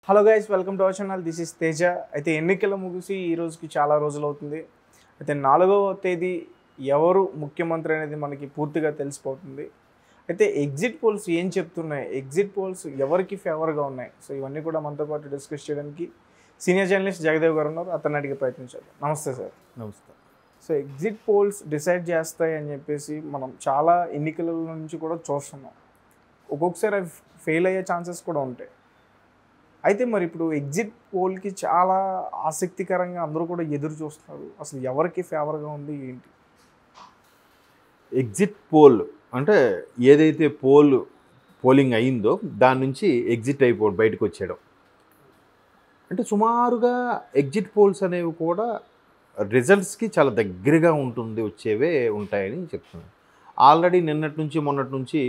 Hello guys, welcome to our channel. This is Teja. అయితే ఎన్నికల ముగిసి ఈ రోజుకి చాలా రోజులు అవుతుంది. అయితే 4వ తేదీ ఎవరు ముఖ్యమంత్రి అనేది మనకి పూర్తిగా తెలిసిపోతుంది. అయితే ఎగ్జిట్ పోల్స్ ఏం చెప్తున్నాయి, ఎగ్జిట్ పోల్స్ ఎవరికి ఫేవర్గా ఉన్నాయి, సో ఇవన్నీ కూడా మనతో పాటు డిస్కస్ చేయడానికి సీనియర్ జర్నలిస్ట్ జగదేవ్ గారు ఉన్నారు. అతన్ని అడిగే ప్రయత్నించాలి. నమస్తే సార్. నమస్తే. సో ఎగ్జిట్ పోల్స్ డిసైడ్ చేస్తాయి అని చెప్పేసి మనం చాలా ఎన్నికల నుంచి కూడా చూస్తున్నాం. ఒక్కొక్కసారి అవి ఫెయిల్ అయ్యే ఛాన్సెస్ కూడా ఉంటాయి. అయితే మరి ఇప్పుడు ఎగ్జిట్ పోల్కి చాలా ఆసక్తికరంగా అందరూ కూడా ఎదురు చూస్తున్నారు. అసలు ఎవరికి ఫేవర్గా ఉంది ఏంటి? ఎగ్జిట్ పోల్ అంటే ఏదైతే పోలింగ్ అయిందో దాని నుంచి ఎగ్జిట్ అయిపోవడం, బయటకు వచ్చేయడం. అంటే సుమారుగా ఎగ్జిట్ పోల్స్ అనేవి కూడా రిజల్ట్స్కి చాలా దగ్గరగా వచ్చేవే ఉంటాయని చెప్తున్నాను. ఆల్రెడీ నిన్నటి నుంచి మొన్నటి నుంచి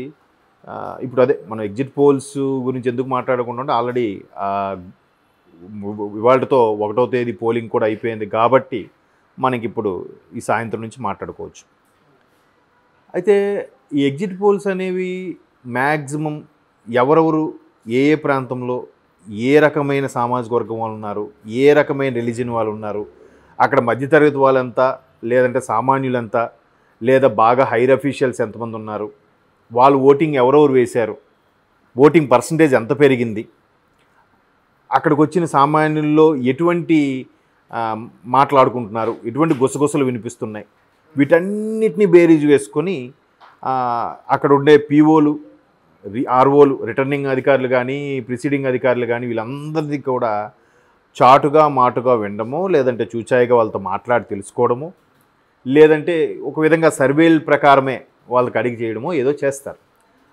ఇప్పుడు అదే మనం ఎగ్జిట్ పోల్స్ గురించి ఎందుకు మాట్లాడకుండా ఆల్రెడీ ఇవాళతో 1వ తేదీ పోలింగ్ కూడా అయిపోయింది కాబట్టి మనకి ఇప్పుడు ఈ సాయంత్రం నుంచి మాట్లాడుకోవచ్చు. అయితే ఈ ఎగ్జిట్ పోల్స్ అనేవి మ్యాక్సిమం ఎవరెవరు ఏ ఏ ప్రాంతంలో ఏ రకమైన సామాజిక వర్గం వాళ్ళు ఉన్నారు, ఏ రకమైన రిలీజన్ వాళ్ళు ఉన్నారు, అక్కడ మధ్యతరగతి వాళ్ళంతా, లేదంటే సామాన్యులంతా, లేదా బాగా హైర్ అఫీషియల్స్ ఎంతమంది ఉన్నారు, వాళ్ళు ఓటింగ్ ఎవరెవరు వేశారు, ఓటింగ్ పర్సంటేజ్ ఎంత పెరిగింది, అక్కడికి వచ్చిన సామాన్యుల్లో ఎటువంటి మాట్లాడుకుంటున్నారు, ఎటువంటి గుసగుసలు వినిపిస్తున్నాయి, వీటన్నిటిని బేరీజు వేసుకొని అక్కడ ఉండే పీఓలు, ఆర్ఓలు, రిటర్నింగ్ అధికారులు కానీ ప్రిసీడింగ్ అధికారులు కానీ వీళ్ళందరినీ కూడా చాటుగా మాటుగా వినడమో, లేదంటే చూచాయిగా వాళ్ళతో మాట్లాడి తెలుసుకోవడమో, లేదంటే ఒక విధంగా సర్వేల ప్రకారమే వాళ్ళకి అడిగి చేయడమో ఏదో చేస్తారు.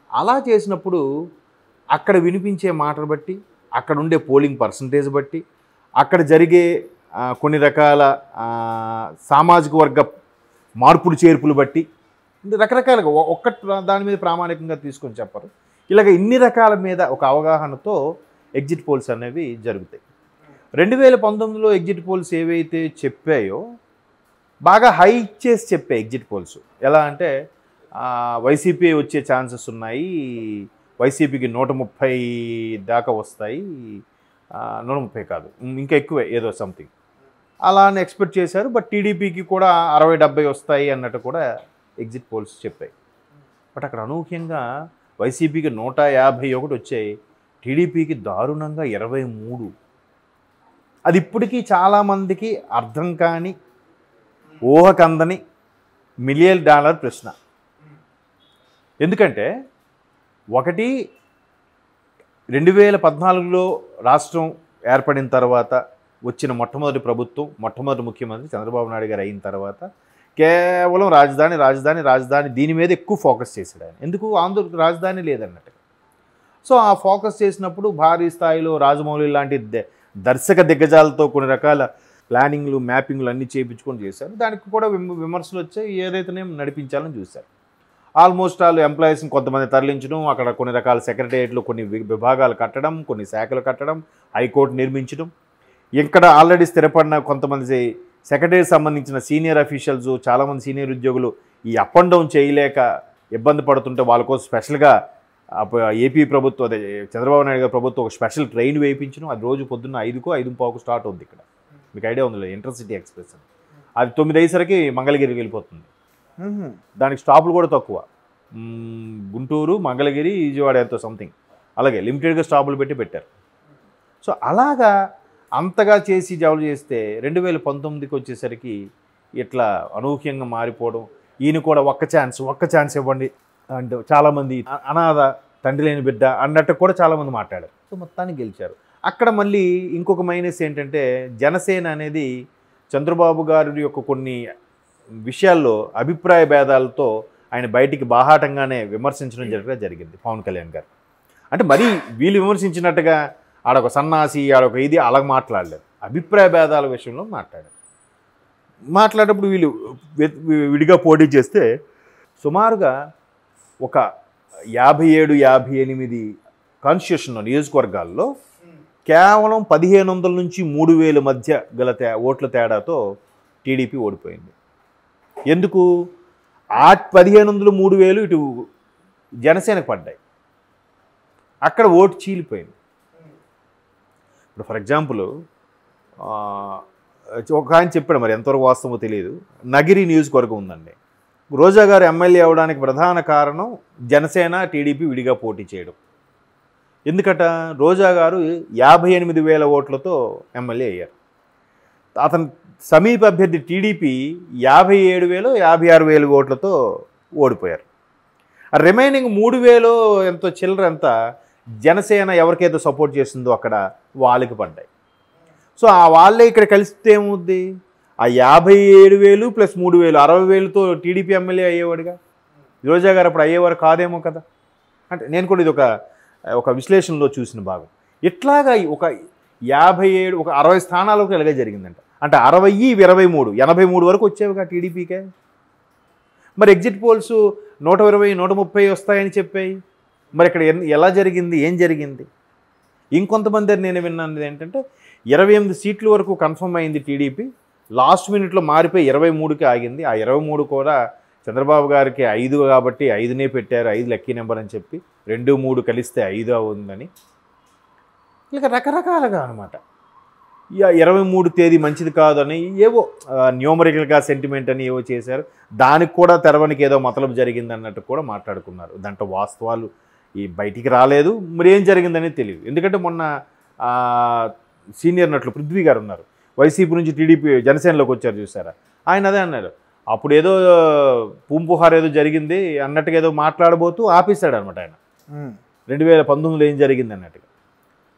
అలా చేసినప్పుడు అక్కడ వినిపించే మాటలు బట్టి, అక్కడ ఉండే పోలింగ్ పర్సంటేజ్ బట్టి, అక్కడ జరిగే కొన్ని రకాల సామాజిక వర్గ మార్పులు చేర్పులు బట్టి, రకరకాలుగా ఒక్క దాని మీద ప్రామాణికంగా తీసుకొని చెప్పరు. ఇలాగ ఇన్ని రకాల మీద ఒక అవగాహనతో ఎగ్జిట్ పోల్స్ అనేవి జరుగుతాయి. 2019లో ఎగ్జిట్ పోల్స్ ఏవైతే చెప్పాయో బాగా హై చేసి చెప్పాయి ఎగ్జిట్ పోల్స్. ఎలా అంటే వైసీపీ వచ్చే ఛాన్సెస్ ఉన్నాయి, వైసీపీకి 130 దాకా వస్తాయి, 130 కాదు ఇంకా ఎక్కువే ఏదో సంథింగ్ అలా అని ఎక్స్పెక్ట్ చేశారు. బట్ టీడీపీకి కూడా 60-70 వస్తాయి అన్నట్టు కూడా ఎగ్జిట్ పోల్స్ చెప్పాయి. బట్ అక్కడ అనూహ్యంగా వైసీపీకి 151 వచ్చాయి, టీడీపీకి దారుణంగా 23. అది ఇప్పటికీ చాలామందికి అర్థం కాని, ఊహకందని $1 మిలియన్ ప్రశ్న. ఎందుకంటే ఒకటి 2014లో రాష్ట్రం ఏర్పడిన తర్వాత వచ్చిన మొట్టమొదటి ప్రభుత్వం, మొట్టమొదటి ముఖ్యమంత్రి చంద్రబాబు నాయుడు గారు అయిన తర్వాత కేవలం రాజధాని రాజధాని రాజధాని దీని మీద ఎక్కువ ఫోకస్ చేశాడు ఆయన. ఎందుకు? ఆంధ్ర రాజధాని లేదన్నట్టు. సో ఆ ఫోకస్ చేసినప్పుడు భారీ స్థాయిలో రాజమౌళి లాంటి దర్శక దిగ్గజాలతో కొన్ని రకాల ప్లానింగ్లు, మ్యాపింగ్లు అన్నీ చేయించుకొని చేశారు. దానికి కూడా విమర్శలు వచ్చాయి, ఏదైతేనే నడిపించాలని చూశారు. ఆల్మోస్ట్ ఆల్ ఎంప్లాయీస్ని కొంతమంది తరలించడం, అక్కడ కొన్ని రకాల సెక్రటేరియట్లు, కొన్ని విభాగాలు కట్టడం, కొన్ని శాఖలు కట్టడం, హైకోర్టు నిర్మించడం, ఇక్కడ ఆల్రెడీ స్థిరపడిన కొంతమంది సెక్రటరీకి సంబంధించిన సీనియర్ అఫీషియల్స్, చాలామంది సీనియర్ ఉద్యోగులు ఈ అప్ అండ్ డౌన్ చేయలేక ఇబ్బంది పడుతుంటే వాళ్ళ కోసం స్పెషల్గా ఏపీ ప్రభుత్వం, అదే చంద్రబాబు నాయుడు గారి ప్రభుత్వం ఒక స్పెషల్ ట్రైన్ వేయించడం. అది రోజు పొద్దున్న 5కో 5:15 స్టార్ట్ అవుతుంది. ఇక్కడ మీకు ఐడియా ఉంది లేదు, ఇంటర్సిటీ ఎక్స్ప్రెస్ అని. అది 9 అయ్యేసరికి మంగళగిరికి వెళ్ళిపోతుంది. దానికి స్టాపులు కూడా తక్కువ, గుంటూరు, మంగళగిరి, విజయవాడ ఎంతో సంథింగ్, అలాగే లిమిటెడ్గా స్టాపులు పెట్టారు. సో అలాగా అంతగా చేసి జవలు చేస్తే 2019కి వచ్చేసరికి ఇట్లా అనూహ్యంగా మారిపోవడం, ఈయన కూడా ఒక్క ఛాన్స్ ఇవ్వండి అంటే చాలామంది అనాథ, తండ్రి లేని బిడ్డ అన్నట్టు కూడా చాలామంది మాట్లాడారు. సో మొత్తానికి గెలిచారు. అక్కడ మళ్ళీ ఇంకొక మైనస్ ఏంటంటే జనసేన అనేది చంద్రబాబు గారి యొక్క కొన్ని విషయాల్లో అభిప్రాయ భేదాలతో ఆయన బయటికి బాహాటంగానే విమర్శించడం జరిగింది పవన్ కళ్యాణ్ గారు. అంటే మరీ వీళ్ళు విమర్శించినట్టుగా ఆడొక సన్నాసి, ఆడొక ఇది అలా మాట్లాడలేదు. అభిప్రాయ భేదాల విషయంలో మాట్లాడేటప్పుడు వీళ్ళు విడిగా పోటీ చేస్తే సుమారుగా ఒక 57-58 కాన్స్టిట్యూషన్లో, నియోజకవర్గాల్లో కేవలం 1500 నుంచి 3000 మధ్య గల ఓట్ల తేడాతో టీడీపీ ఓడిపోయింది. ఎందుకు? ఆ 1500, 3000 ఇటు జనసేనకు పడ్డాయి. అక్కడ ఓటు చీలిపోయింది. ఇప్పుడు ఫర్ ఎగ్జాంపుల్ ఒక ఆయన చెప్పాడు, మరి ఎంతవరకు వాస్తవమో తెలియదు, నగిరి నియోజకవర్గం ఉందండి. రోజా గారు ఎమ్మెల్యే అవడానికి ప్రధాన కారణం జనసేన టీడీపీ విడిగా పోటీ చేయడం. ఎందుకట, రోజా గారు 58,000 ఓట్లతో ఎమ్మెల్యే అయ్యారు. అతని సమీప అభ్యర్థి టీడీపీ 57,000 56,000 ఓట్లతో ఓడిపోయారు. రిమైనింగ్ 3,000 ఎంతో చిల్లర ఎంత జనసేన ఎవరికైతే సపోర్ట్ చేస్తుందో అక్కడ వాళ్ళకి పడ్డాయి. సో ఆ వాళ్ళే ఇక్కడ కలిస్తే ఏమవుద్ది, ఆ 57,000 ప్లస్ 3,000 60,000తో టీడీపీ ఎమ్మెల్యే అయ్యేవాడుగా. రోజా గారు అప్పుడు అయ్యేవారు కాదేమో కదా. అంటే నేను కూడా ఇది ఒక విశ్లేషణలో చూసిన భాగం. ఇట్లాగా ఒక 57 ఒక 60 స్థానాలకు ఇలాగే జరిగిందంట. అంటే 60 23 83 వరకు వచ్చేవిగా టీడీపీకే. మరి ఎగ్జిట్ పోల్స్ 120 130 వస్తాయని చెప్పాయి. మరి ఇక్కడ ఎలా జరిగింది, ఏం జరిగింది? ఇంకొంతమంది నేను విన్నాను ఏంటంటే 28 సీట్ల వరకు కన్ఫర్మ్ అయింది టీడీపీ, లాస్ట్ మినిట్లో మారిపోయి 23కి ఆగింది. ఆ 23 కూడా చంద్రబాబు గారికి 5 కాబట్టి 5నే పెట్టారు, 5 లక్కీ నెంబర్ అని చెప్పి 2 3 కలిస్తే 5 ఉందని. ఇక రకరకాలుగా అనమాట. 23 తేదీ మంచిది కాదని ఏవో న్యూమరికల్గా సెంటిమెంట్ అని ఏవో చేశారు. దానికి కూడా తెరవనికి ఏదో మతలబు జరిగింది అన్నట్టు కూడా మాట్లాడుకున్నారు. దాంట్లో వాస్తవాలు బయటికి రాలేదు, మరి ఏం జరిగిందనేది తెలియదు. ఎందుకంటే మొన్న సీనియర్ నటులు పృథ్వీ గారు ఉన్నారు, వైసీపీ నుంచి టీడీపీ జనసేనలోకి వచ్చారు చూసారా, ఆయన అదే అన్నారు. అప్పుడు ఏదో పూంపుహార్ ఏదో జరిగింది అన్నట్టుగా ఏదో మాట్లాడబోతూ ఆపేశాడు అనమాట ఆయన. 2019లో ఏం జరిగింది అన్నట్టుగా.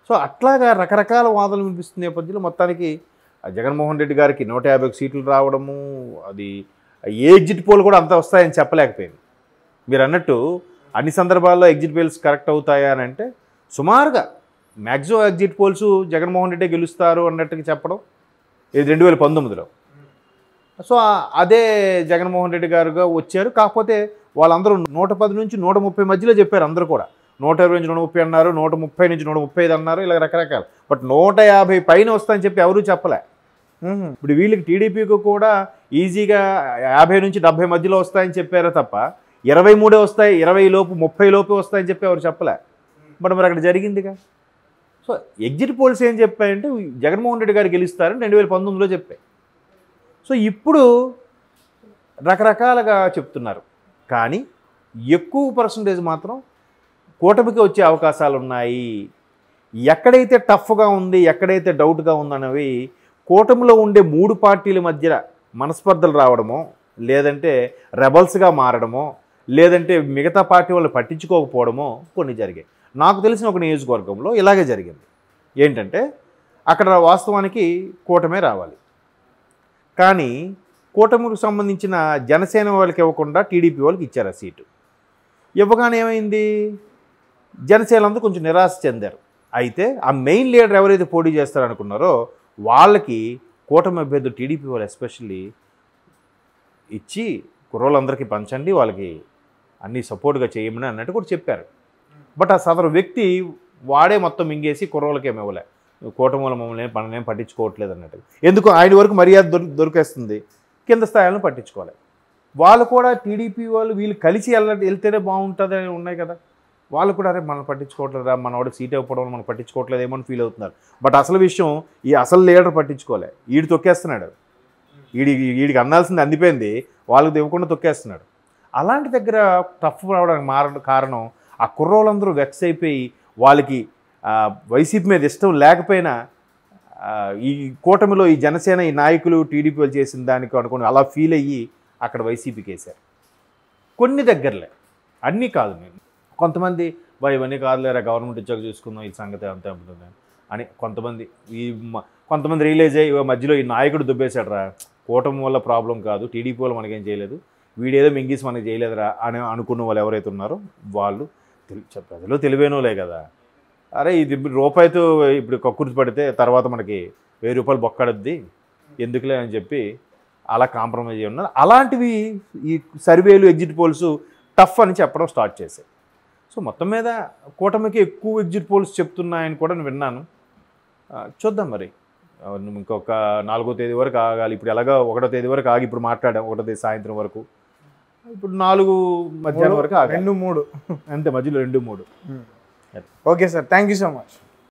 సో అట్లాగా రకరకాల వాదనలు వినిపిస్తున్న నేపథ్యంలో మొత్తానికి జగన్మోహన్ రెడ్డి గారికి 150 సీట్లు రావడము, అది ఏ ఎగ్జిట్ పోల్ కూడా అంత వస్తాయని చెప్పలేకపోయింది. మీరు అన్నట్టు అన్ని సందర్భాల్లో ఎగ్జిట్ పోల్స్ కరెక్ట్ అవుతాయా అని అంటే సుమారుగా maximum exit polls Jaganmohan Reddy గెలుస్తారు అన్నట్టుగా చెప్పడం ఇది 2019లో. సో అదే జగన్మోహన్ రెడ్డి గారుగా వచ్చారు. కాకపోతే వాళ్ళందరూ 110 నుంచి 130 మధ్యలో చెప్పారు. అందరూ కూడా 120 నుంచి 130 అన్నారు, 130 నుంచి 135 అన్నారు, ఇలా రకరకాలు. బట్ 150 పైన వస్తాయని చెప్పి ఎవరూ చెప్పలే. ఇప్పుడు వీళ్ళకి టీడీపీకి కూడా ఈజీగా 50 నుంచి 70 మధ్యలో వస్తాయని చెప్పారు తప్ప 23 వస్తాయి, 20 లోపు 30 లోపు వస్తాయని చెప్పి ఎవరు చెప్పలే. బట్ మరి అక్కడ జరిగిందిగా. సో ఎగ్జిట్ పోల్స్ ఏం చెప్పాయంటే జగన్మోహన్ రెడ్డి గారు గెలుస్తారని 2019లో చెప్పాయి. సో ఇప్పుడు రకరకాలుగా చెప్తున్నారు, కానీ ఎక్కువ పర్సంటేజ్ మాత్రం కూటమికి వచ్చే అవకాశాలు ఉన్నాయి. ఎక్కడైతే టఫ్గా ఉంది, ఎక్కడైతే డౌట్గా ఉందన్నవి కూటమిలో ఉండే 3 పార్టీల మధ్య మనస్పర్ధలు రావడమో, లేదంటే రెబల్స్గా మారడమో, లేదంటే మిగతా పార్టీ వాళ్ళు పట్టించుకోకపోవడమో కొన్ని జరిగాయి. నాకు తెలిసిన ఒక నియోజకవర్గంలో ఇలాగే జరిగింది. ఏంటంటే అక్కడ వాస్తవానికి కూటమే రావాలి, కానీ కూటమికి సంబంధించిన జనసేన వాళ్ళకి ఇవ్వకుండా టీడీపీ వాళ్ళకి ఇచ్చారు ఆ సీటు. ఇవ్వగానే ఏమైంది, జనసేనలందరూ కొంచెం నిరాశ చెందారు. అయితే ఆ మెయిన్ లీడర్ ఎవరైతే పోటీ చేస్తారనుకున్నారో వాళ్ళకి కూటమి అభ్యర్థులు టీడీపీ వాళ్ళు ఎస్పెషల్లీ ఇచ్చి కుర్రోళ్ళందరికీ పంచండి, వాళ్ళకి అన్నీ సపోర్ట్గా చేయమని అన్నట్టు కూడా చెప్పారు. బట్ ఆ సదరు వ్యక్తి వాడే మొత్తం మింగేసి కుర్రోళ్ళకి ఏమి ఇవ్వలే, కూటమి వల్ల మమ్మల్ని పనులేం పట్టించుకోవట్లేదు అన్నట్టు. ఎందుకు ఆయన వరకు మర్యాద దొరికేస్తుంది, కింద స్థాయిలను పట్టించుకోవాలి. వాళ్ళు కూడా టీడీపీ వాళ్ళు వీళ్ళు కలిసి వెళ్తేనే బాగుంటుంది అని ఉన్నాయి కదా. వాళ్ళు కూడా అరే మనం పట్టించుకోవట్లేదా, మనవాడికి సీట్ ఇవ్వడం మనం పట్టించుకోవట్లేదు ఏమో అని ఫీల్ అవుతున్నారు. బట్ అసలు విషయం ఈ అసలు లీడర్ పట్టించుకోలే, ఈడు తొక్కేస్తున్నాడు. వీడికి అందాల్సింది అందిపోయింది, వాళ్ళకి ఇవ్వకుండా తొక్కేస్తున్నాడు. అలాంటి దగ్గర టఫ్ రావడానికి కారణం ఆ కుర్రోళ్ళందరూ వెక్స్ అయిపోయి వాళ్ళకి వైసీపీ మీద ఇష్టం లేకపోయినా ఈ కూటమిలో ఈ జనసేన ఈ నాయకులు టీడీపీ వాళ్ళు చేసిన దానికి అనుకుని అలా ఫీల్ అయ్యి అక్కడ వైసీపీకి వేశారు. కొన్ని దగ్గరలే, అన్నీ కాదు. నేను కొంతమంది ఇవన్నీ కాదులేరా గవర్నమెంట్ ఉద్యోగం చూసుకుందాం ఈ సంగతి అంతే ఉంటుంది అని కొంతమంది రియలైజ్ అయ్యి మధ్యలో ఈ నాయకుడు దుబ్బేశాడు రా, కూటమి వల్ల ప్రాబ్లం కాదు, టీడీపీ వాళ్ళు మనకేం చేయలేదు, వీడేదో మింగీసి మనకి చేయలేదురా అని అనుకున్న వాళ్ళు ఎవరైతే ఉన్నారో వాళ్ళు ప్రజలు తెలివైనోలే కదా. అరే ఇది రూపాయితో ఇప్పుడు కక్కుర్తి పడితే తర్వాత మనకి 1000 రూపాయలు బొక్కడద్ది ఎందుకులే అని చెప్పి అలా కాంప్రమైజ్ అయ్యి ఉన్నారు. అలాంటివి ఈ సర్వేలు ఎగ్జిట్ పోల్స్ టఫ్ అని చెప్పడం స్టార్ట్ చేశాయి. సో మొత్తం మీద కూటమికి ఎక్కువ ఎగ్జిట్ పోల్స్ చెప్తున్నాయని కూడా నేను విన్నాను. చూద్దాం మరి, ఇంకొక 4వ తేదీ వరకు ఆగాలి. ఇప్పుడు ఎలాగో 1వ తేదీ వరకు ఆగి ఇప్పుడు మాట్లాడాం, 1వ తేదీ సాయంత్రం వరకు, ఇప్పుడు 4 మధ్యాహ్నం వరకు 2 3 అంతే, మధ్యలో 2 3. Okay sir, thank you so much.